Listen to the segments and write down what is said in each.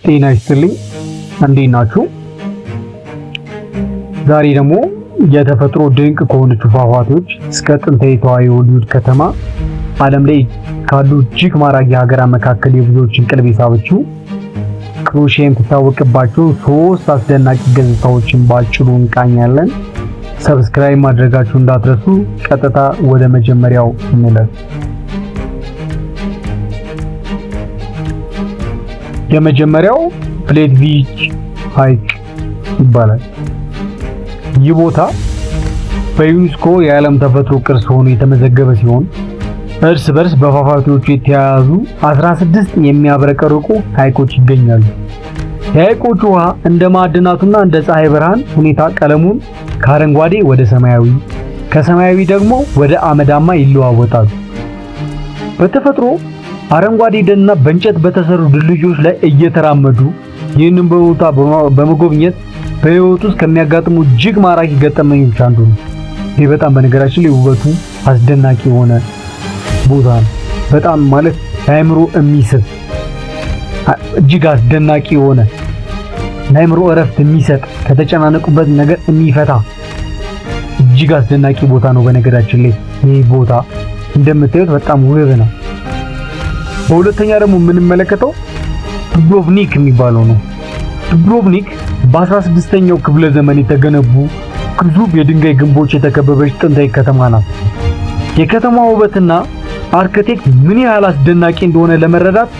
ጤና ይስጥልኝ እንዴት ናችሁ? ዛሬ ደግሞ የተፈጥሮ ድንቅ ከሆነችው ፏፏቴዎች እስከ ጥንታዊቷ የሆሊውድ ከተማ ዓለም ላይ ካሉ እጅግ ማራኪ ሀገራት መካከል የብዙዎችን ቀልብ የሳበችው ክሩሺያ የምትታወቅባቸው 3 አስደናቂ ገጽታዎችን ባጭሩ እንቃኛለን። ሰብስክራይብ ማድረጋችሁ እንዳትረሱ። ቀጥታ ወደ መጀመሪያው እንለፍ። የመጀመሪያው ፕሌት ቢች ሐይቅ ይባላል። ይህ ቦታ በዩኔስኮ የዓለም ተፈጥሮ ቅርስ ሆኖ የተመዘገበ ሲሆን እርስ በርስ በፏፏቴዎቹ የተያያዙ 16 የሚያብረቀርቁ ሐይቆች ይገኛሉ። የሐይቆቹ ውሃ እንደ ማዕድናቱና እንደ ፀሐይ ብርሃን ሁኔታ ቀለሙን ከአረንጓዴ ወደ ሰማያዊ፣ ከሰማያዊ ደግሞ ወደ አመዳማ ይለዋወጣሉ። በተፈጥሮ አረንጓዴ ደንና በእንጨት በተሰሩ ድልድዮች ላይ እየተራመዱ ይህንን ቦታ በመጎብኘት በህይወት ውስጥ ከሚያጋጥሙ እጅግ ማራኪ ገጠመኞች አንዱ ነው። ይህ በጣም በነገራችን ላይ ውበቱ አስደናቂ የሆነ ቦታ ነው። በጣም ማለት ለአእምሮ የሚስብ እጅግ አስደናቂ የሆነ ለአእምሮ እረፍት የሚሰጥ ከተጨናነቁበት ነገር የሚፈታ እጅግ አስደናቂ ቦታ ነው። በነገራችን ላይ ይህ ቦታ እንደምታዩት በጣም ውብ ነው። በሁለተኛ ደግሞ የምንመለከተው ዱብሮቭኒክ የሚባለው ነው። ዱብሮቭኒክ በ16ኛው ክፍለ ዘመን የተገነቡ ግዙፍ የድንጋይ ግንቦች የተከበበች ጥንታዊ ከተማ ናት። የከተማዋ ውበትና አርክቴክት ምን ያህል አስደናቂ እንደሆነ ለመረዳት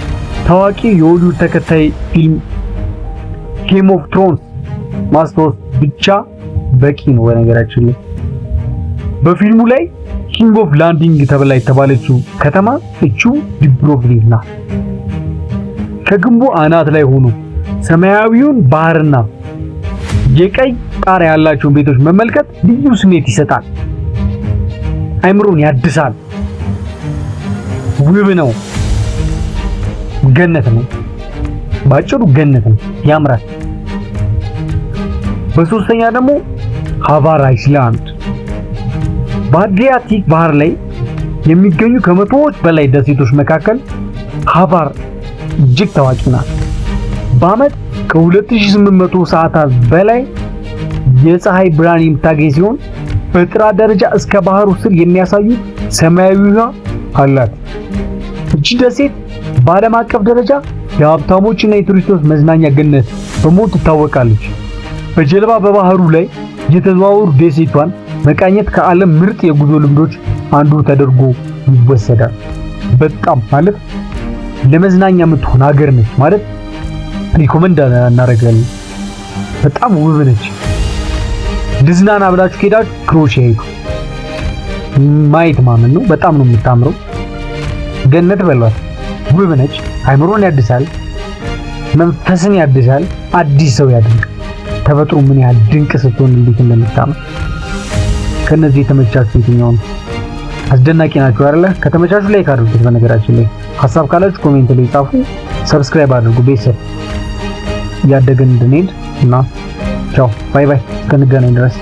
ታዋቂ የሆሊውድ ተከታይ ፊልም ጌም ኦፍ ትሮንስ ማስታወስ ብቻ በቂ ነው። በነገራችን ላይ በፊልሙ ላይ ኪንግ ኦፍ ላንዲንግ ተብላ የተባለችው ከተማ እቺው ዱብሮቭኒክ ናት። ከግንቡ አናት ላይ ሆኖ ሰማያዊውን ባህርና የቀይ ጣሪያ ያላቸውን ቤቶች መመልከት ልዩ ስሜት ይሰጣል። አይምሮን ያድሳል። ውብ ነው። ገነት ነው። ባጭሩ ገነት ነው። ያምራል። በሶስተኛ ደግሞ ሃቫር አይስላንድ በአድሪያቲክ ባህር ላይ የሚገኙ ከመቶዎች በላይ ደሴቶች መካከል ሃቫር እጅግ ታዋቂ ናት። በዓመት ከ2800 ሰዓታት በላይ የፀሐይ ብርሃን የምታገኝ ሲሆን በጥራት ደረጃ እስከ ባህሩ ስር የሚያሳዩ ሰማያዊ ውሃ አላት። እቺ ደሴት በዓለም አቀፍ ደረጃ የሀብታሞችና የቱሪስቶች መዝናኛ ገነት በመሆን ትታወቃለች። በጀልባ በባህሩ ላይ የተዘዋወሩ ደሴቷን መቃኘት ከዓለም ምርጥ የጉዞ ልምዶች አንዱ ተደርጎ ይወሰዳል። በጣም ማለት ለመዝናኛ የምትሆን ሀገር ነች ማለት ሪኮመንድ እናደርጋለን። በጣም ውብ ነች። ልዝናና ብላችሁ ከሄዳችሁ ክሩሺያ ሄዱ። ማየት ማመን ነው። በጣም ነው የምታምረው። ገነት በሏት። ውብ ነች። አይምሮን ያድሳል፣ መንፈስን ያድሳል፣ አዲስ ሰው ያድርጋል። ተፈጥሮ ምን ያህል ድንቅ ስትሆን እንዴት እንደምታምር። ከነዚህ የተመቻችሁ የትኛው ነው? አስደናቂ ናቸው አይደለ? ከተመቻችሁ ላይክ አድርጉት። በነገራችን ላይ ሐሳብ ካላችሁ ኮሜንት ላይ ጻፉ። ሰብስክራይብ አድርጉ። ቤተሰብ እያደገን እንድንሄድ እና ቻው ባይ ባይ እስከንገናኝ ድረስ